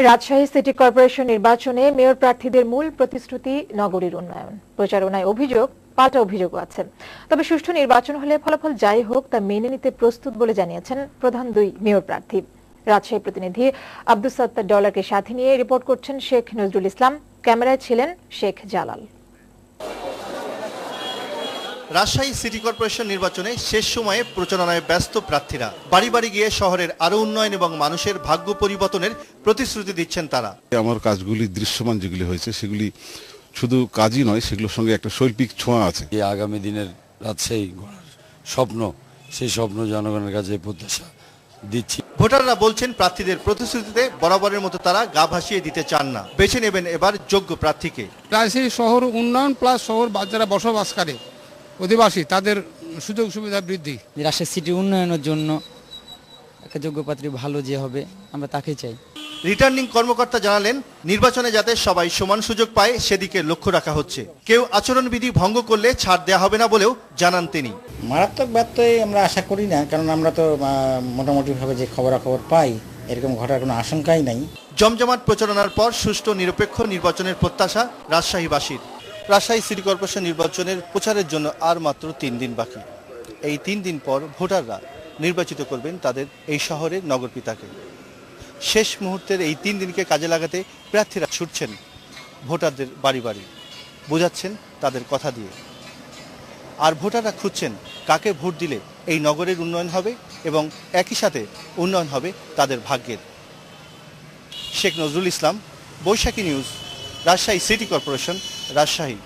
Rajshahi city corporation নির্বাচনে mayor প্রার্থীদের মূল প্রতিশ্রুতি নগরীর উন্নয়ন। প্রচারণায় অভিযোগ, পাল্টা অভিযোগও আছে। তবে সুষ্ঠু নির্বাচন হলে ফলাফল যাই হোক তা মেনে নিতে প্রস্তুত বলে জানিয়েছেন প্রধান দুই মেয়র প্রার্থী। রাজশাহী প্রতিনিধি আব্দুস সাত্তার ডলারকে সাথে নিয়ে রিপোর্ট করছেন শেখ নজরুল ইসলাম। ক্যামেরায় ছিলেন শেখ জালাল। রাজশাহী সিটি কর্পোরেশন নির্বাচনে শেষ সময়ে প্রচারণায় ব্যস্ত প্রার্থীরা বাড়ি বাড়ি গিয়ে শহরের আরো উন্নয়ন এবং মানুষের ভাগ্য পরিবর্তনের প্রতিশ্রুতি দিচ্ছেন তারা। আমার কাজগুলি দৃশ্যমান যেগুলি হয়েছে সেগুলি শুধু কাজই নয়, সেগুলোর সঙ্গে একটা শৈল্পিক ছোঁয়া আছে। এই আগামী দিনের রাজশাহী গড়ার স্বপ্ন, সেই স্বপ্ন জনগণের কাছে প্রত্যাশা দিচ্ছি। ভোটাররা বলছেন প্রার্থীদের প্রতিশ্রুতিতে বরাবরের মতো তারা গা ভাসিয়ে দিতে চান না, বেছে নেবেন এবার যোগ্য প্রার্থীকে। রাজশাহী শহর উন্নয়ন প্লাস শহর যারা বসবাসকারী অধিবাসী তাদের সুযোগ সুবিধা বৃদ্ধি। রাজশাহী সিটি উন্নয়নের জন্য একটা যোগ্য প্রার্থী ভালো যে হবে আমরা তাকেই চাই। রিটার্নিং কর্মকর্তা জানালেন, নির্বাচনে যাতে সবাই সমান সুযোগ পায় সেদিকে লক্ষ্য রাখা হচ্ছে। কেউ আচরণবিধি ভঙ্গ করলে ছাড় দেওয়া হবে না বলেও জানান তিনি। মারাত্মক ব্যত্যয় আমরা আশা করি না, কারণ আমরা তো মোটামুটিভাবে যে খবরাখবর পাই এরকম ঘটার কোনো আশঙ্কাই নাই। জমজমাট প্রচারণার পর সুষ্ঠু নিরপেক্ষ নির্বাচনের প্রত্যাশা রাজশাহীবাসীর। রাজশাহী সিটি কর্পোরেশন নির্বাচনের প্রচারের জন্য আর মাত্র 3 দিন বাকি। এই 3 দিন পর ভোটাররা নির্বাচিত করবেন তাদের এই শহরের নগরপিতাকে। শেষ মুহূর্তের এই 3 দিনকে কাজে লাগাতে প্রার্থীরা ছুটছেন ভোটারদের বাড়ি বাড়ি, বোঝাচ্ছেন তাদের কথা দিয়ে। আর ভোটাররা খুঁজছেন কাকে ভোট দিলে এই নগরের উন্নয়ন হবে এবং একই সাথে উন্নয়ন হবে তাদের ভাগ্যের। Sheikh Nazrul Islam, Baishakhi news, Rajshahi city corporation, Rajshahi.